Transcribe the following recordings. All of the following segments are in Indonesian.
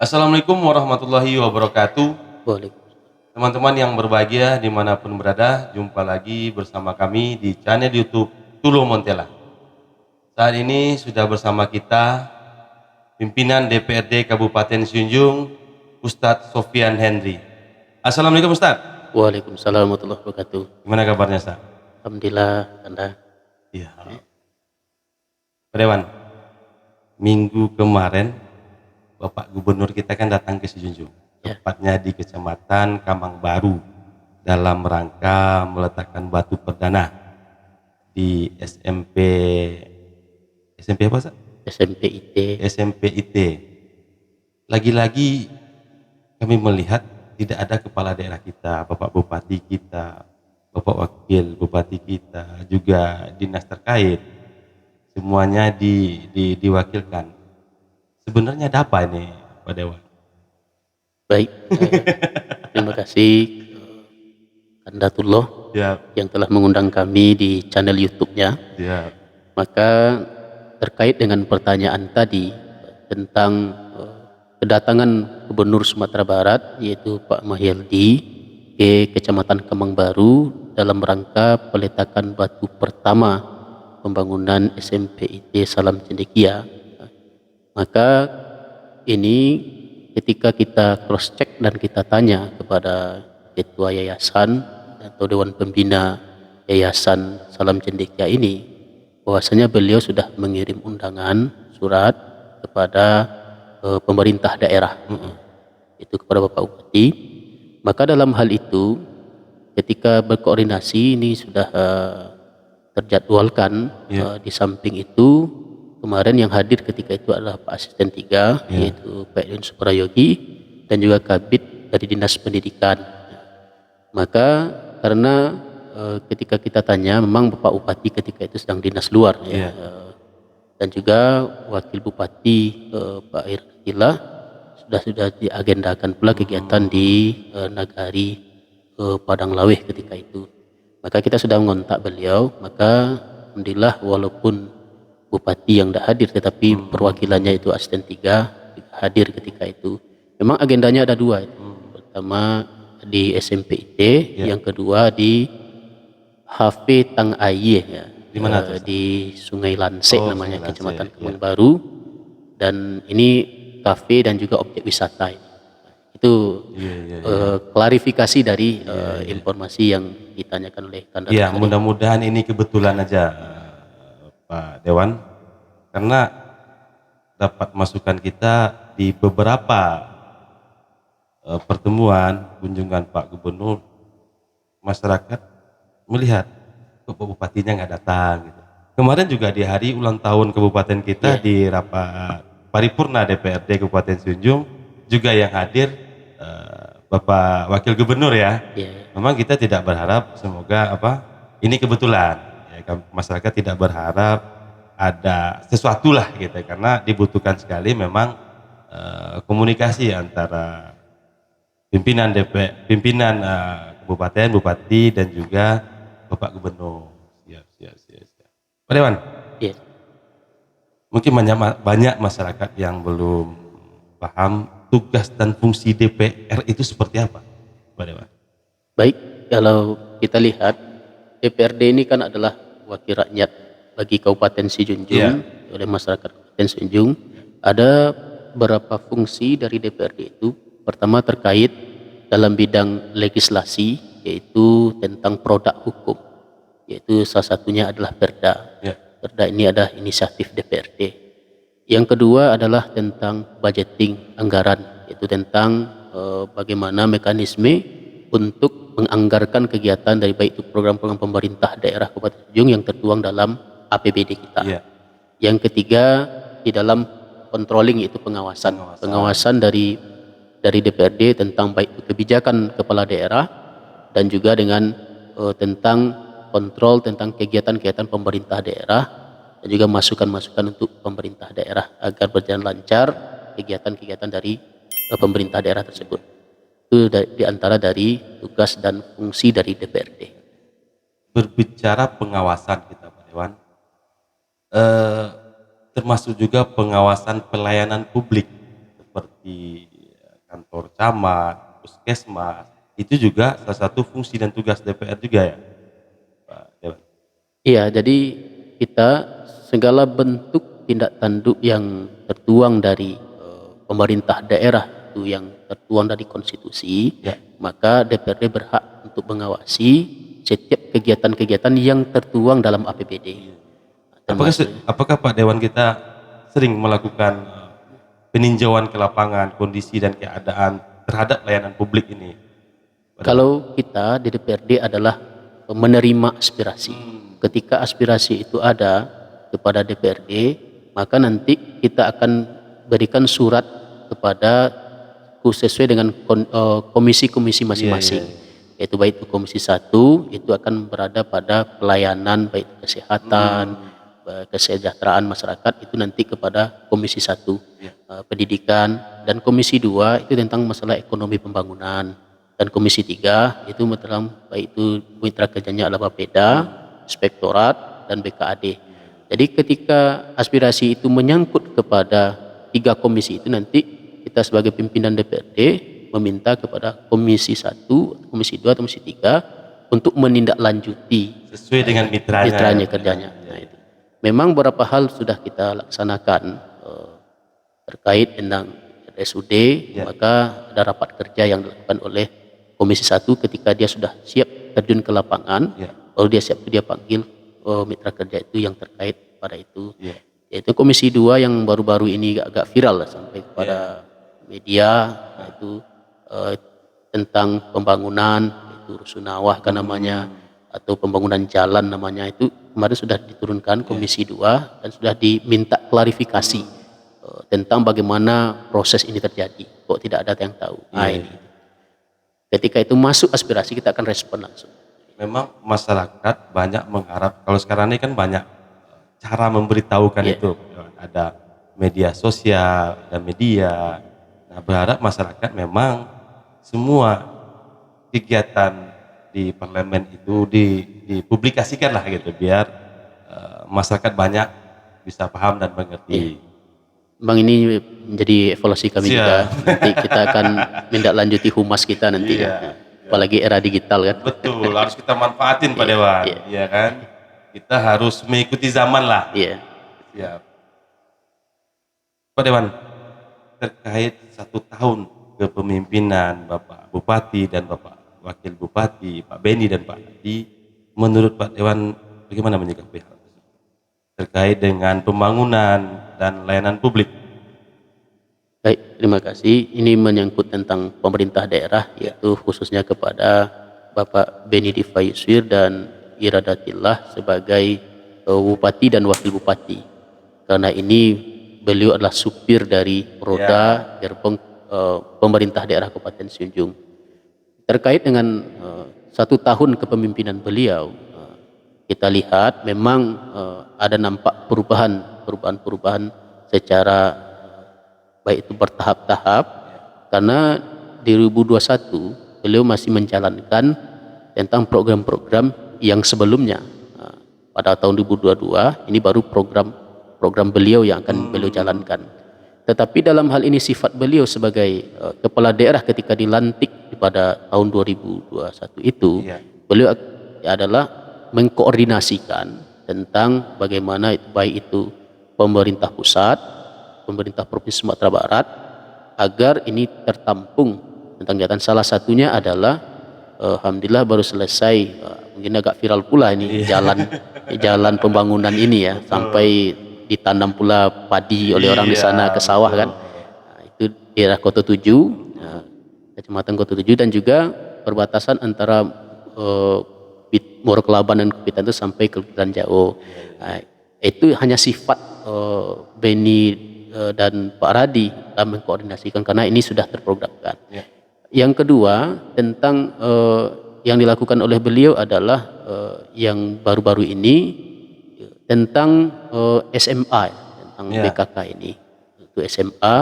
Assalamualaikum warahmatullahi wabarakatuh. Waalaikumsalam. Teman-teman yang berbahagia dimanapun berada, jumpa lagi bersama kami di channel YouTube Tulo Montela. Saat ini sudah bersama kita pimpinan DPRD Kabupaten Sijunjung, Ustadz Sofian Henry. Assalamualaikum Ustadz. Waalaikumsalam warahmatullahi wabarakatuh. Gimana kabarnya Ustadz? Alhamdulillah, Anda. Iya. Pak Dewan, minggu kemarin Bapak Gubernur kita kan datang ke Sijunjung, Ya, tepatnya di Kecamatan Kamang Baru, dalam rangka meletakkan batu perdana di SMP apa Pak? SMP IT. SMP IT. Lagi-lagi kami melihat tidak ada kepala daerah kita, Bapak Bupati kita, Bapak Wakil Bupati kita, juga dinas terkait, semuanya diwakilkan. Sebenarnya ada apa ini Pak Dewan? Baik, terima kasih Kandatullah Ya, yang telah mengundang kami di channel YouTube-nya. ya, Maka terkait dengan pertanyaan tadi tentang kedatangan Gubernur Sumatera Barat yaitu Pak Mahyaldi ke Kecamatan Kemang Baru dalam rangka peletakan batu pertama pembangunan SMP IT Salam Cendekia. Maka ini ketika kita cross check dan kita tanya kepada ketua yayasan atau dewan pembina yayasan Salam Cendekia ini, bahwasanya beliau sudah mengirim undangan surat kepada pemerintah daerah, itu kepada Bapak Bupati. Maka dalam hal itu ketika berkoordinasi ini sudah terjadwalkan. Di samping itu kemarin yang hadir ketika itu adalah Pak Asisten 3 yaitu Pak Edwin Suprayogi dan juga Kabid dari Dinas Pendidikan. Maka karena ketika kita tanya memang Bapak Bupati ketika itu sedang dinas luar dan juga Wakil Bupati Pak Irkila sudah diagendakan pula kegiatan di Nagari Padang Laweh ketika itu. Maka kita sudah mengontak beliau, maka alhamdulillah walaupun Bupati yang tidak hadir tetapi perwakilannya itu Asisten 3 hadir ketika itu. Memang agendanya ada dua, pertama di SMP IT, yang kedua di HV Tang Aye Di mana tuh? di Sungai Lansek namanya, Sungai Lansek, Kecamatan Kemang Baru, dan ini kafe dan juga objek wisata. Itu klarifikasi dari informasi yang ditanyakan oleh Kandat. Iya, mudah-mudahan ini kebetulan aja Pak Dewan, karena dapat masukan kita di beberapa pertemuan kunjungan Pak Gubernur, masyarakat melihat kok Bupatinya nggak datang gitu. Kemarin juga di hari ulang tahun kabupaten kita di rapat paripurna DPRD Kabupaten Sijunjung juga yang hadir Bapak Wakil Gubernur ya. Memang kita tidak berharap semoga ini kebetulan ya, masyarakat tidak berharap ada sesuatu lah gitu karena dibutuhkan sekali memang komunikasi antara pimpinan kabupaten, bupati dan juga Bapak Gubernur. Siap. Pak Dewan, mungkin banyak masyarakat yang belum paham tugas dan fungsi DPR itu seperti apa, Pak Dewan? Baik, kalau kita lihat DPRD ini kan adalah wakil rakyat bagi Kabupaten Sijunjung oleh masyarakat Kabupaten Sijunjung. Ada beberapa fungsi dari DPRD itu. Pertama terkait dalam bidang legislasi, yaitu tentang produk hukum, yaitu salah satunya adalah Perda. Perda ini adalah inisiatif DPRD. Yang kedua adalah tentang budgeting anggaran, yaitu tentang bagaimana mekanisme untuk menganggarkan kegiatan dari baik itu program-program pemerintah daerah Kabupaten Sijunjung yang tertuang dalam APBD kita. Yang ketiga di dalam controlling, yaitu pengawasan dari DPRD tentang baik itu kebijakan kepala daerah dan juga dengan tentang kontrol tentang kegiatan-kegiatan pemerintah daerah dan juga masukan-masukan untuk pemerintah daerah agar berjalan lancar kegiatan-kegiatan dari pemerintah daerah tersebut. Itu di antara dari tugas dan fungsi dari DPRD. Berbicara pengawasan kita Pak Dewan, termasuk juga pengawasan pelayanan publik seperti kantor camat, puskesmas, itu juga salah satu fungsi dan tugas DPR juga ya, Pak Dewan? Iya, jadi kita segala bentuk tindak tanduk yang tertuang dari pemerintah daerah itu yang tertuang dari konstitusi, Ya. maka DPRD berhak untuk mengawasi setiap kegiatan-kegiatan yang tertuang dalam APBD. Termasuk Apakah Pak Dewan kita sering melakukan peninjauan ke lapangan kondisi dan keadaan terhadap layanan publik ini, Pak Dewan? kalau kita di DPRD adalah menerima aspirasi. Ketika aspirasi itu ada kepada DPRD, maka nanti kita akan berikan surat kepada sesuai dengan komisi-komisi masing-masing. Yaitu baik itu komisi 1 itu akan berada pada pelayanan baik itu kesehatan, kesejahteraan masyarakat, itu nanti kepada komisi 1 pendidikan, dan komisi 2 itu tentang masalah ekonomi pembangunan, dan komisi 3 itu tentang baik itu mitra kerjanya adalah Bapeda, Inspektorat, dan BKAD. Jadi ketika aspirasi itu menyangkut kepada 3 komisi itu, nanti kita sebagai pimpinan DPRD meminta kepada komisi 1, komisi 2, komisi 3 untuk menindaklanjuti Sesuai dengan mitranya kerjanya. Nah, itu. Memang beberapa hal sudah kita laksanakan terkait dengan RSUD, maka ada rapat kerja yang dilakukan oleh komisi 1 ketika dia sudah siap terjun ke lapangan, baru dia siap dia panggil mitra kerja itu yang terkait pada itu. Yaitu komisi 2 yang baru-baru ini agak viral lah, sampai kepada media, itu tentang pembangunan, itu Rusunawah kan namanya, atau pembangunan jalan namanya, itu kemarin sudah diturunkan komisi 2 dan sudah diminta klarifikasi tentang bagaimana proses ini terjadi, kok tidak ada yang tahu. Ini ketika itu masuk aspirasi, kita akan respon langsung. Memang masyarakat banyak mengharap, kalau sekarang ini kan banyak cara memberitahukan itu, ada media sosial, ada media. Nah, berharap masyarakat memang semua kegiatan di parlemen itu dipublikasikan lah gitu, biar masyarakat banyak bisa paham dan mengerti. Bang, ini menjadi evaluasi kami juga. Nanti kita akan menindaklanjuti humas kita nanti. Apalagi era digital kan. Betul, harus kita manfaatin Pak Dewan. Iya kan? Kita harus mengikuti zaman lah. Siap. Pak Dewan, terkait 1 tahun kepemimpinan Bapak Bupati dan Bapak Wakil Bupati, Pak Beni dan Pak Adi, menurut Pak Dewan bagaimana menyikapi hal tersebut terkait dengan pembangunan dan layanan publik? Baik, terima kasih. Ini menyangkut tentang pemerintah daerah, yaitu khususnya kepada Bapak Beni Diva Yuswir dan Iradatillah sebagai Bupati dan Wakil Bupati. Karena ini beliau adalah supir dari roda gerbong pemerintah daerah Kabupaten Sijunjung. Terkait dengan 1 tahun kepemimpinan beliau, kita lihat memang ada nampak perubahan secara baik itu bertahap-tahap, karena di 2021 beliau masih menjalankan tentang program-program yang sebelumnya. Pada tahun 2022 ini baru program beliau yang akan beliau jalankan. Tetapi dalam hal ini sifat beliau sebagai kepala daerah ketika dilantik pada tahun 2021 itu, beliau adalah mengkoordinasikan tentang bagaimana baik itu pemerintah pusat, pemerintah Provinsi Sumatera Barat, agar ini tertampung tentang kegiatan. Salah satunya adalah alhamdulillah baru selesai, mungkin agak viral pula ini jalan pembangunan ini ya, sampai ditanam pula padi oleh orang di sana ke sawah kan. Nah, itu daerah Kota 7, Kecamatan Kota 7, dan juga perbatasan antara Moroklaban dan Kupitan itu sampai ke Kupitan Jauh. Nah, itu hanya sifat Beni dan Pak Radi dalam mengkoordinasikan, karena ini sudah terprogramkan. Yang kedua, tentang yang dilakukan oleh beliau adalah yang baru-baru ini tentang SMA, tentang BKK ini, itu SMA,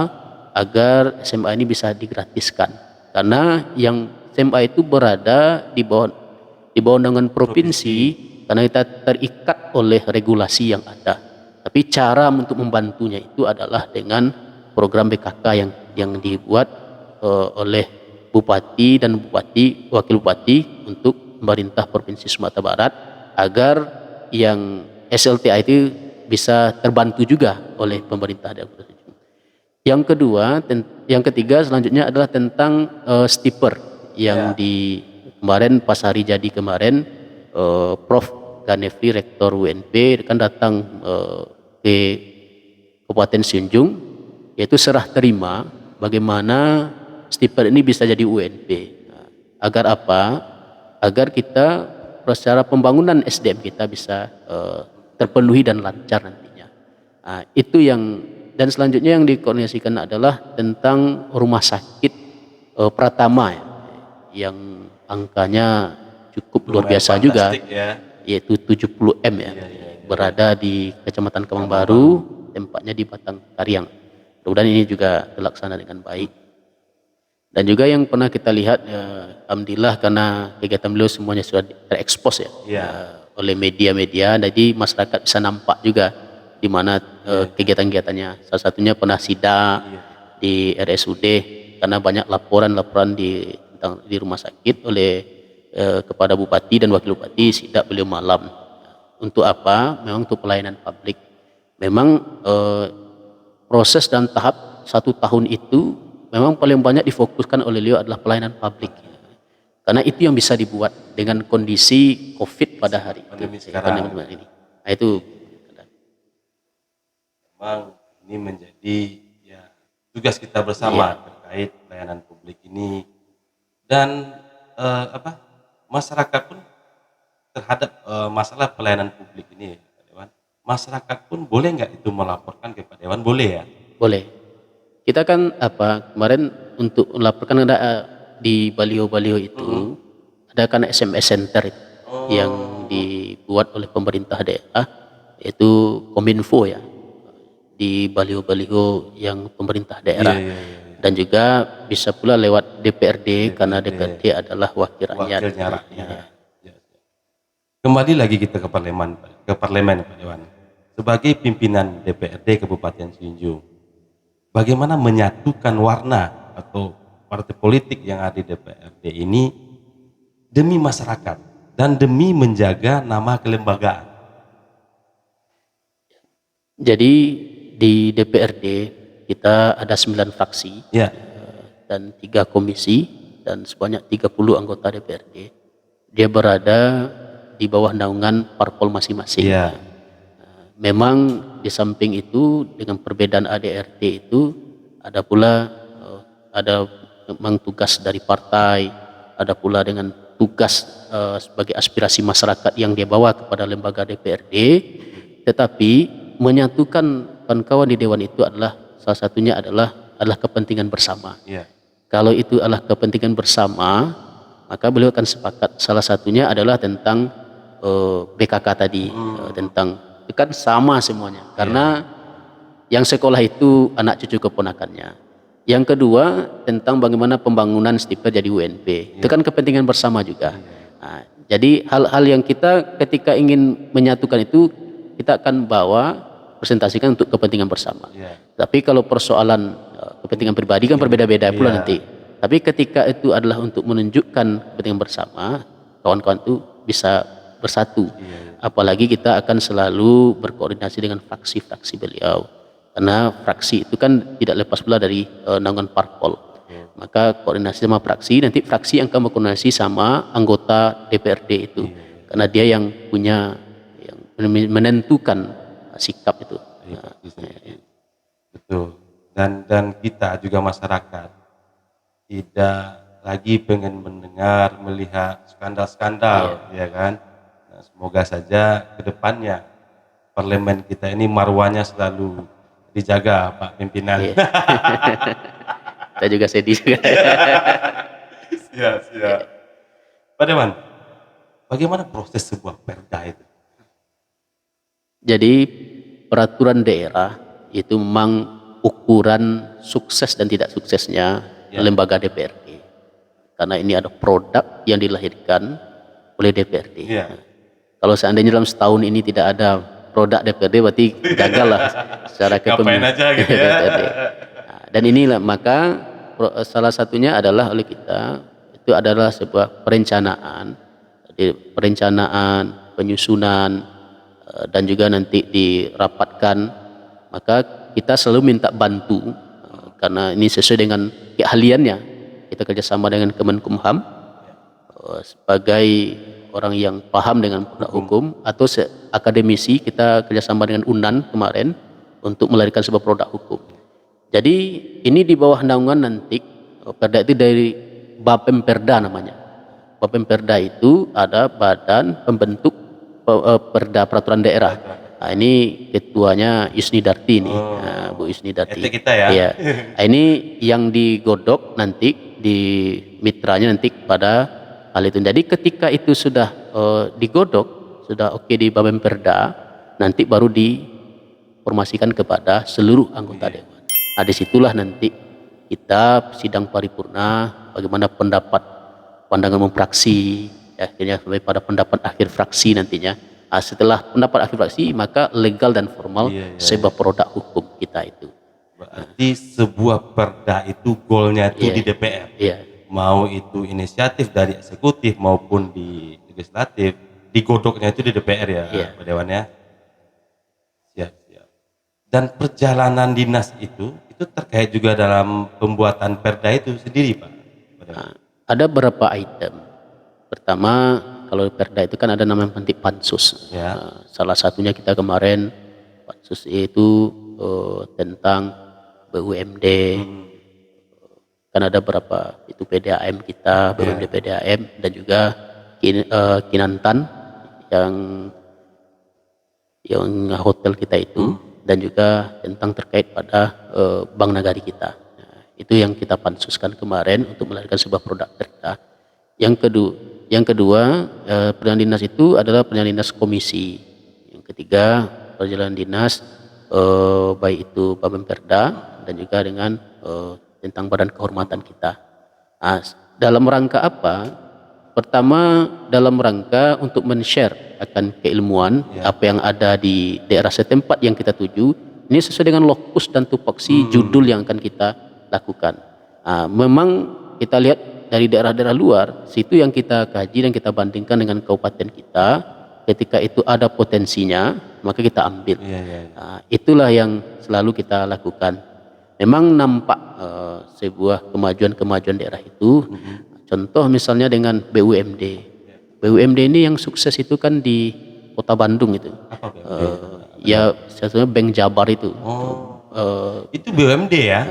agar SMA ini bisa digratiskan, karena yang SMA itu berada di bawah naungan provinsi, karena kita terikat oleh regulasi yang ada. Tapi cara untuk membantunya itu adalah dengan program BKK yang dibuat oleh bupati dan wakil bupati untuk pemerintah Provinsi Sumatera Barat agar yang SLTA itu bisa terbantu juga oleh pemerintah daerah. Yang ketiga selanjutnya adalah tentang stiper yang di kemarin pas hari jadi kemarin Prof. Ganefri Rektor UNP kan datang ke Kabupaten Sijunjung, yaitu serah terima bagaimana stiper ini bisa jadi UNP. Agar apa? Agar kita secara pembangunan SDM kita bisa terpenuhi dan lancar nantinya. Itu yang, dan selanjutnya yang dikoordinasikan adalah tentang rumah sakit Pratama yang angkanya cukup luar biasa juga, yaitu 70 M berada di Kecamatan Kemang Baru, tempatnya di Batang Kariang. Mudah-mudahan ini juga terlaksana dengan baik. Dan juga yang pernah kita lihat, alhamdulillah karena kegiatan beliau semuanya sudah terekspos oleh media-media, jadi masyarakat bisa nampak juga di mana kegiatan-kegiatannya. Salah satunya pernah sidak di RSUD karena banyak laporan-laporan di rumah sakit oleh kepada bupati dan wakil bupati, sidak beliau malam. Untuk apa? Memang untuk pelayanan publik. Memang proses dan tahap 1 tahun itu memang paling banyak difokuskan oleh beliau adalah pelayanan publik. Karena itu yang bisa dibuat dengan kondisi COVID pada hari ini. Nah, itu memang ini menjadi tugas kita bersama terkait pelayanan publik ini, dan masyarakat pun terhadap masalah pelayanan publik ini, Pak Dewan, masyarakat pun boleh nggak itu melaporkan ke Pak Dewan? Boleh ya? Boleh. Kita kan kemarin untuk melaporkan ada di baliho-baliho itu ada kan SMS center yang dibuat oleh pemerintah daerah, yaitu Kominfo ya, di baliho-baliho yang pemerintah daerah. Dan juga bisa pula lewat DPRD karena DPRD adalah wakil rakyat. Kembali lagi kita ke parlemen Pak Dewan. Sebagai pimpinan DPRD Kabupaten Sijunjung, bagaimana menyatukan warna atau partai politik yang ada di DPRD ini demi masyarakat dan demi menjaga nama kelembagaan? Jadi di DPRD kita ada 9 fraksi dan 3 komisi dan sebanyak 30 anggota DPRD. Dia berada di bawah naungan parpol masing-masing. Memang di samping itu dengan perbedaan ADRT itu ada pula ada memang tugas dari partai, ada pula dengan tugas sebagai aspirasi masyarakat yang dia bawa kepada lembaga DPRD, tetapi menyatukan kawan-kawan di dewan itu adalah salah satunya adalah kepentingan bersama. Kalau itu adalah kepentingan bersama, maka beliau akan sepakat. Salah satunya adalah tentang BKK tadi, tentang itu kan sama semuanya. Karena yang sekolah itu anak cucu keponakannya. Yang kedua tentang bagaimana pembangunan stiper jadi UNP. Itu kan kepentingan bersama juga. Nah, jadi hal-hal yang kita ketika ingin menyatukan itu kita akan bawa presentasikan untuk kepentingan bersama. Tapi kalau persoalan kepentingan pribadi kan berbeda-beda pula nanti. Tapi ketika itu adalah untuk menunjukkan kepentingan bersama, kawan-kawan itu bisa bersatu. Apalagi kita akan selalu berkoordinasi dengan fraksi-fraksi beliau. Karena fraksi itu kan tidak lepas pula dari naungan parpol. Maka koordinasi sama fraksi, nanti fraksi yang akan berkoordinasi sama anggota DPRD itu. Karena dia yang punya yang menentukan sikap itu. Betul. Dan kita juga masyarakat tidak lagi pengen mendengar, melihat skandal-skandal, ya kan? Nah, semoga saja ke depannya parlemen kita ini marwahnya selalu dijaga, Pak Pimpinan. Kita juga sedih juga. Siap. Pak Dewan, bagaimana proses sebuah perda itu? Jadi peraturan daerah itu memang ukuran sukses dan tidak suksesnya lembaga DPRD. Karena ini ada produk yang dilahirkan oleh DPRD. Kalau seandainya dalam setahun ini tidak ada produk DPRD, berarti gagal lah secara kepemimpinan DPRD. Dan inilah maka salah satunya adalah oleh kita itu adalah sebuah perencanaan, jadi perencanaan, penyusunan, dan juga nanti dirapatkan. Maka kita selalu minta bantu karena ini sesuai dengan keahliannya. Kita kerjasama dengan Kemenkumham sebagai orang yang paham dengan produk hukum, atau akademisi kita kerjasama dengan UNAN kemarin untuk melahirkan sebuah produk hukum. Jadi ini di bawah naungan nanti Perda itu dari Bapemperda namanya. Bapemperda itu ada badan pembentuk perda peraturan daerah. Nah, ini ketuanya Isni Darti nih, Bu Isni Darti. Itu kita ya. Iya. Nah, ini yang digodok nanti di mitranya nanti pada hal itu. Jadi ketika itu sudah digodok, sudah oke di Bapemperda, nanti baru diformasikan kepada seluruh anggota dewan. Nah, disitulah nanti kita sidang paripurna, bagaimana pandangan fraksi, akhirnya sampai pada pendapat akhir fraksi nantinya. Nah, setelah pendapat akhir fraksi, maka legal dan formal sebuah produk hukum kita itu. Berarti sebuah perda itu goalnya itu di DPR. Iya. Mau itu inisiatif dari eksekutif maupun di legislatif, digodoknya itu di DPR ya, Pak Dewan ya. Siap. Dan perjalanan dinas itu terkait juga dalam pembuatan perda itu sendiri, Pak. Nah, ada beberapa item. Pertama, kalau perda itu kan ada namanya nanti pansus. Ya. Salah satunya kita kemarin pansus itu tentang BUMD. Kan ada berapa itu PDAM kita, BUMD PDAM, dan juga Kinantan yang hotel kita itu, dan juga tentang terkait pada Bank Nagari kita. Nah, itu yang kita pansuskan kemarin untuk melahirkan sebuah produk perda. Yang kedua, perjalanan dinas itu adalah perjalanan dinas komisi. Yang ketiga, perjalanan dinas baik itu Bapemperda dan juga dengan tentang badan kehormatan kita. Nah, dalam rangka apa? Pertama, dalam rangka untuk men-share akan keilmuan apa yang ada di daerah setempat yang kita tuju. Ini sesuai dengan lokus dan tupoksi judul yang akan kita lakukan. Nah, memang kita lihat dari daerah-daerah luar, situ yang kita kaji dan kita bandingkan dengan kabupaten kita. Ketika itu ada potensinya, maka kita ambil. Nah, itulah yang selalu kita lakukan. Memang nampak sebuah kemajuan-kemajuan daerah itu. Contoh misalnya dengan BUMD. BUMD ini yang sukses itu kan di Kota Bandung itu. Apa Ya, satunya Bank Jabar itu. Itu BUMD ya?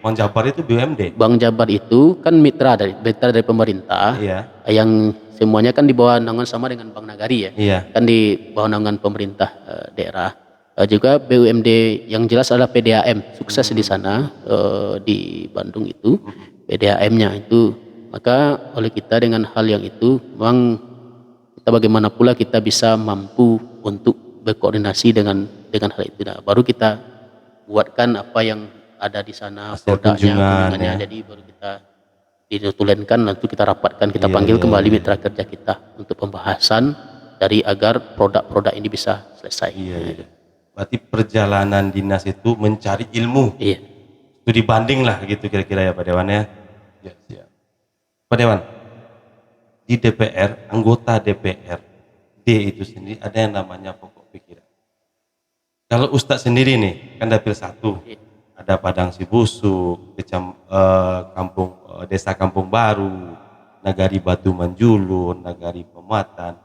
Bank Jabar itu BUMD. Bank Jabar itu kan mitra dari pemerintah. Yang semuanya kan di bawah naungan sama dengan Bank Nagari ya. Kan di bawah naungan pemerintah daerah. Juga BUMD yang jelas adalah PDAM, sukses di sana di Bandung itu. PDAM-nya itu, maka oleh kita dengan hal yang itu memang kita bagaimana pula kita bisa mampu untuk berkoordinasi dengan hal itu. Nah, baru kita buatkan apa yang ada di sana produknya, jadi baru kita ditulenkan, nanti kita rapatkan, kita panggil kembali mitra kerja kita untuk pembahasan dari agar produk-produk ini bisa selesai. Berarti perjalanan dinas itu mencari ilmu. Itu dibanding lah gitu kira-kira ya Pak Dewan ya. Pak Dewan, di DPR, anggota DPRD itu sendiri ada yang namanya pokok pikiran. Kalau Ustadz sendiri nih, kan dapil 1, ada Padang Sibusuk, Desa Kampung Baru, Nagari Batu Manjulun, Nagari Pematan.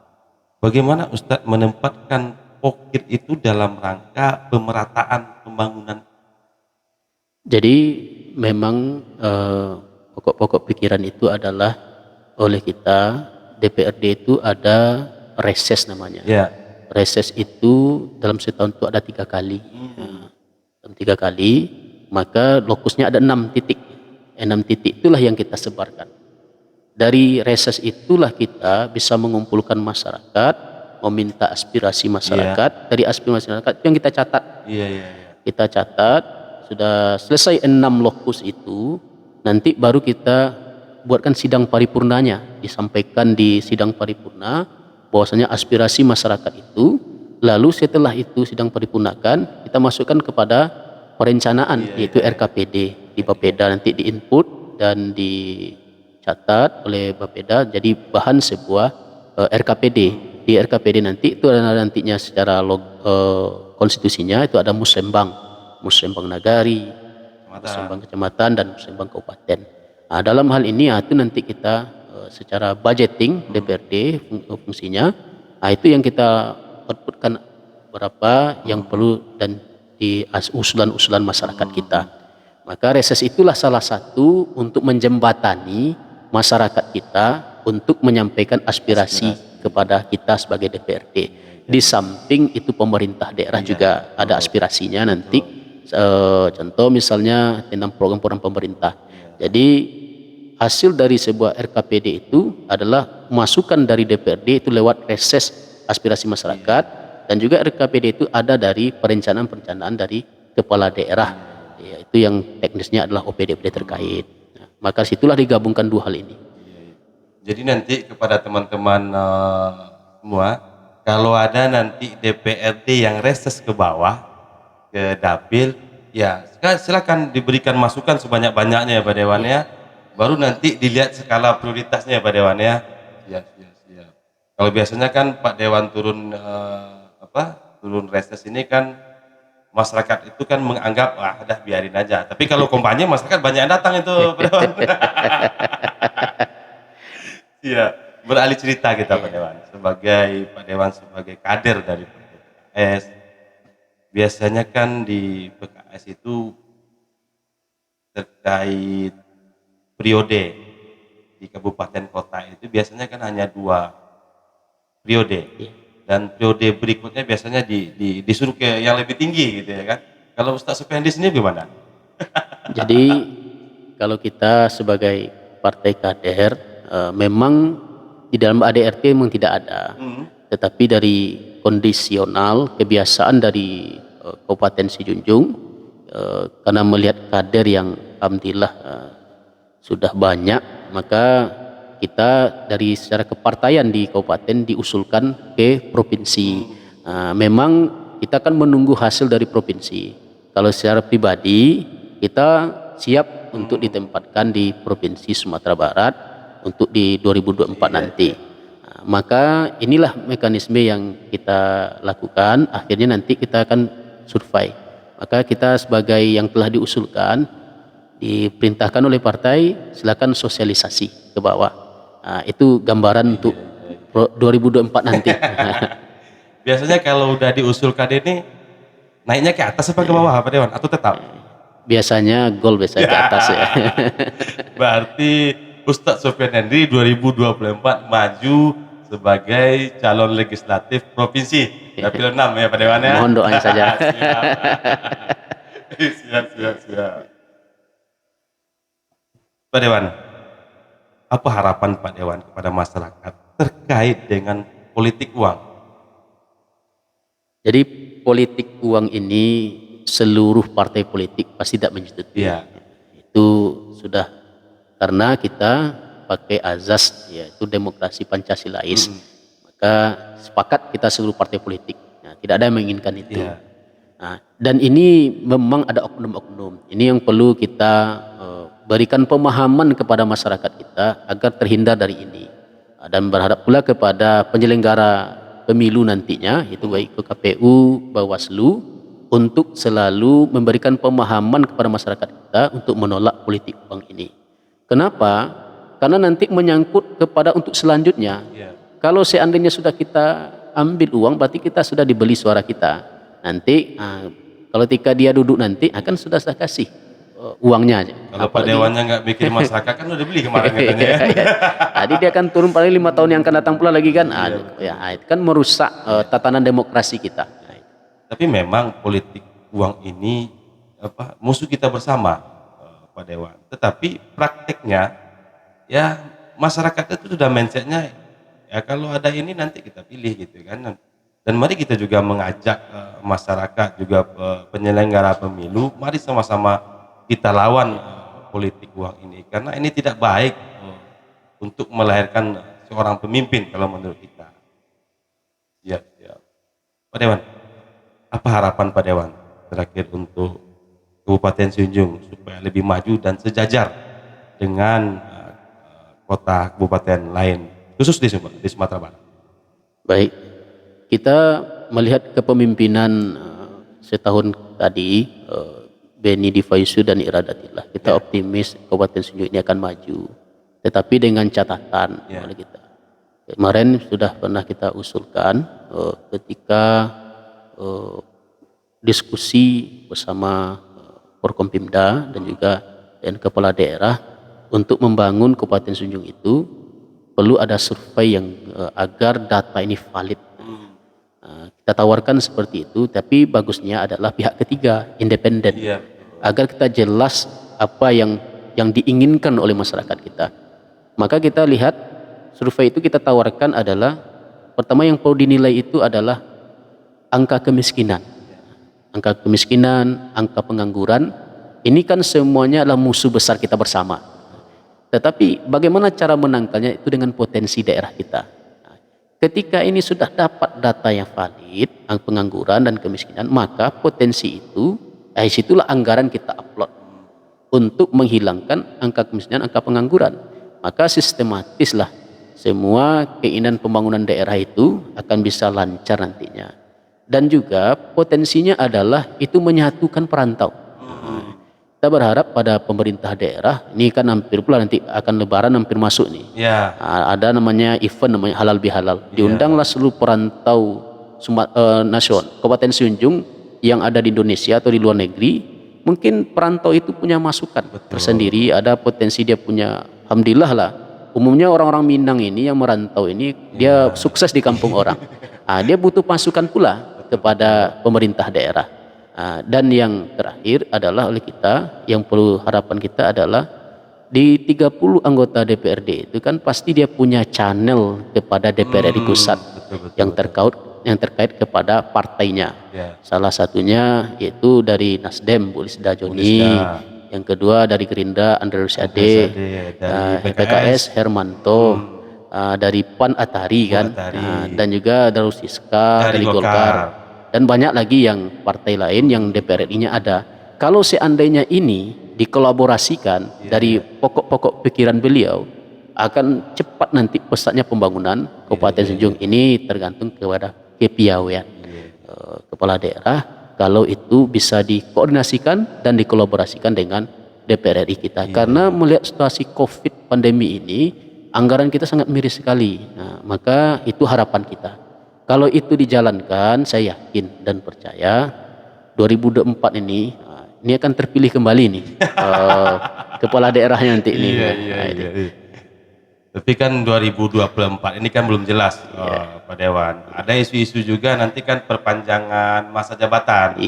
Bagaimana Ustadz menempatkan pokir itu dalam rangka pemerataan pembangunan? Jadi memang pokok-pokok pikiran itu adalah oleh kita DPRD itu ada reses namanya. Reses itu dalam setahun itu ada 3 kali. Dalam 3 kali, maka lokusnya ada 6 titik. 6 titik itulah yang kita sebarkan. Dari reses itulah kita bisa mengumpulkan masyarakat, meminta aspirasi masyarakat. Dari aspirasi masyarakat itu yang kita catat. Kita catat, sudah selesai 6 lokus itu, nanti baru kita buatkan sidang paripurnanya, disampaikan di sidang paripurna bahwasanya aspirasi masyarakat itu, lalu setelah itu sidang paripurnakan, kita masukkan kepada perencanaan yaitu RKPD di Bapeda, nanti di input dan dicatat oleh Bapeda jadi bahan sebuah RKPD. Di RKPD nanti itu ada nantinya secara konstitusinya itu ada musembang nagari, musembang kecamatan dan musembang kabupaten. Nah, dalam hal ini itu nanti kita secara budgeting DPRD fungsinya, itu yang kita outputkan berapa yang perlu dan di usulan-usulan masyarakat kita. Maka reses itulah salah satu untuk menjembatani masyarakat kita untuk menyampaikan aspirasi kepada kita sebagai DPRD. Di samping itu pemerintah daerah juga ada aspirasinya nanti, contoh misalnya tentang program-program pemerintah. Jadi hasil dari sebuah RKPD itu adalah masukan dari DPRD itu lewat reses aspirasi masyarakat, dan juga RKPD itu ada dari perencanaan dari kepala daerah, yaitu yang teknisnya adalah OPD-OPD terkait. Nah, maka situlah digabungkan dua hal ini. Jadi nanti kepada teman-teman semua, kalau ada nanti DPRD yang reses ke bawah, ke dapil, ya silakan diberikan masukan sebanyak-banyaknya ya Pak Dewan ya. Baru nanti dilihat skala prioritasnya ya Pak Dewan ya. Siap. Kalau biasanya kan Pak Dewan turun turun reses ini kan masyarakat itu kan menganggap udah biarin aja. Tapi kalau kampanye masyarakat banyak yang datang itu Pak Dewan. Iya, beralih cerita kita Pak Dewan. Pak Dewan sebagai kader dari PKS, biasanya kan di PKS itu terkait periode di kabupaten kota itu biasanya kan hanya 2 periode, dan periode berikutnya biasanya disuruh ke yang lebih tinggi gitu ya kan. Kalau Ustaz Supendi sendiri gimana? Jadi kalau kita sebagai partai kader, memang di dalam ADRT memang tidak ada, tetapi dari kondisional kebiasaan dari Kabupaten Sijunjung, karena melihat kader yang alhamdulillah sudah banyak, maka kita dari secara kepartaian di kabupaten diusulkan ke provinsi. Memang kita akan menunggu hasil dari provinsi. Kalau secara pribadi kita siap untuk ditempatkan di Provinsi Sumatera Barat untuk di 2024 nanti. Maka inilah mekanisme yang kita lakukan. Akhirnya nanti kita akan survei. Maka kita sebagai yang telah diusulkan, diperintahkan oleh partai, silakan sosialisasi ke bawah. Itu gambaran untuk 2024 nanti. Biasanya kalau udah diusulkan ini naiknya ke atas apa ke bawah Pak Dewan atau tetap? Biasanya gol biasa ke atas ya. Berarti Ustadz Sofyan Henry 2024 maju sebagai calon legislatif provinsi dapil 6 ya Pak Dewan ya. Mohon doanya saja. Siap. Pak Dewan, apa harapan Pak Dewan kepada masyarakat terkait dengan politik uang? Jadi politik uang ini seluruh partai politik pasti tidak menyetujui. Ya. Itu sudah, karena kita pakai azas yaitu demokrasi Pancasilais. Maka sepakat kita seluruh partai politik. Nah, tidak ada yang menginginkan itu. Ya. Nah, dan ini memang ada oknum-oknum. Ini yang perlu kita berikan pemahaman kepada masyarakat kita agar terhindar dari ini. Dan berharap pula kepada penyelenggara pemilu nantinya, itu baik ke KPU, Bawaslu, untuk selalu memberikan pemahaman kepada masyarakat kita untuk menolak politik uang ini. Kenapa? Karena nanti menyangkut kepada untuk selanjutnya. Kalau seandainya sudah kita ambil uang, berarti kita sudah dibeli suara kita. Nanti kalau ketika dia duduk nanti akan sudah saya kasih uangnya aja. Kalau Pak Dewannya nggak mikir masyarakat kan udah beli kemarin katanya ya. Jadi dia akan turun paling 5 tahun yang akan datang pula lagi kan. Itu kan merusak tatanan demokrasi kita. Tapi memang politik uang ini musuh kita bersama Pak Dewan. Tetapi prakteknya ya masyarakat itu sudah mindsetnya ya kalau ada ini nanti kita pilih gitu kan. Dan mari kita juga mengajak masyarakat juga penyelenggara pemilu, mari sama-sama kita lawan politik uang ini karena ini tidak baik untuk melahirkan seorang pemimpin kalau menurut kita. Ya. Pak Dewan, apa harapan Pak Dewan terakhir untuk Kabupaten Sijunjung supaya lebih maju dan sejajar dengan kota kabupaten lain khusus di Sumatera Barat? Baik, kita melihat kepemimpinan setahun tadi Beni Difaisu dan Iradatillah, kita optimis Kabupaten Sunjung ini akan maju, tetapi dengan catatan oleh kita. Kemarin sudah pernah kita usulkan ketika diskusi bersama Forkompimda dan juga dengan kepala daerah untuk membangun Kabupaten Sunjung itu perlu ada survei yang agar data ini valid. Kita tawarkan seperti itu, tapi bagusnya adalah pihak ketiga independen agar kita jelas apa yang diinginkan oleh masyarakat kita. Maka kita lihat survei itu kita tawarkan adalah pertama yang perlu dinilai itu adalah angka kemiskinan. Angka kemiskinan, angka pengangguran, ini kan semuanya adalah musuh besar kita bersama. Tetapi bagaimana cara menangkalnya itu dengan potensi daerah kita. Ketika ini sudah dapat data yang valid, pengangguran dan kemiskinan, maka potensi itu, situlah anggaran kita upload untuk menghilangkan angka kemiskinan, angka pengangguran. Maka sistematislah semua keinginan pembangunan daerah itu akan bisa lancar nantinya. Dan juga potensinya adalah itu menyatukan perantau. Kita berharap pada pemerintah daerah, ini kan hampir pula nanti akan lebaran hampir masuk nih. Ada namanya event namanya Halal Bihalal. Diundanglah seluruh perantau nasional Kabupaten Sunjung yang ada di Indonesia atau di luar negeri. Mungkin perantau itu punya masukan tersendiri, ada potensi dia punya, alhamdulillah lah. Umumnya orang-orang Minang ini yang merantau ini dia sukses di kampung orang. Dia butuh masukan pula kepada pemerintah daerah. Dan yang terakhir adalah oleh kita, yang perlu harapan kita adalah di 30 anggota DPRD itu kan pasti dia punya channel kepada DPR RI pusat yang terkait kepada partainya. Salah satunya yaitu dari Nasdem Bu Lisda Joni, yang kedua dari Gerindra Andre Rosiade, dari PKS Hermanto, dari PAN Atari kan, dan juga Darul Siska dari Golkar. Dan banyak lagi yang partai lain yang DPR RI-nya ada. Kalau seandainya ini dikolaborasikan dari pokok-pokok pikiran beliau, akan cepat nanti pesatnya pembangunan Kabupaten Sunjung ini tergantung kepada kepiawaian kepala daerah. Kalau itu bisa dikoordinasikan dan dikolaborasikan dengan DPR RI kita. Karena melihat situasi COVID pandemi ini, anggaran kita sangat miris sekali. Maka itu harapan kita. Kalau itu dijalankan, saya yakin dan percaya 2024 ini akan terpilih kembali nih kepala daerahnya nanti ini. Tapi kan 2024 ini kan belum jelas Pak Dewan. Ada isu-isu juga nanti kan perpanjangan masa jabatan.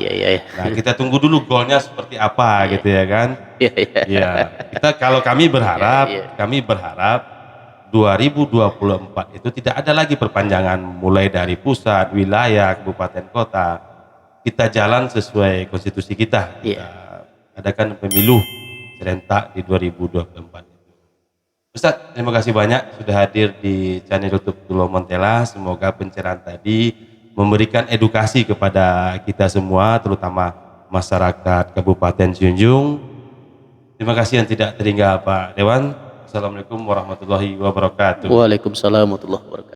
Nah, kita tunggu dulu golnya seperti apa gitu ya kan. Kita kalau kami berharap 2024 itu tidak ada lagi perpanjangan mulai dari pusat, wilayah, kabupaten, kota. Kita jalan sesuai konstitusi kita. Kita adakan pemilu serentak di 2024. Ustaz, terima kasih banyak sudah hadir di channel YouTube Tulo Montela. Semoga pencerahan tadi memberikan edukasi kepada kita semua, terutama masyarakat Kabupaten Sunjung. Terima kasih yang tidak terhingga Pak Dewan. Assalamualaikum warahmatullahi wabarakatuh. Waalaikumsalam warahmatullahi wabarakatuh.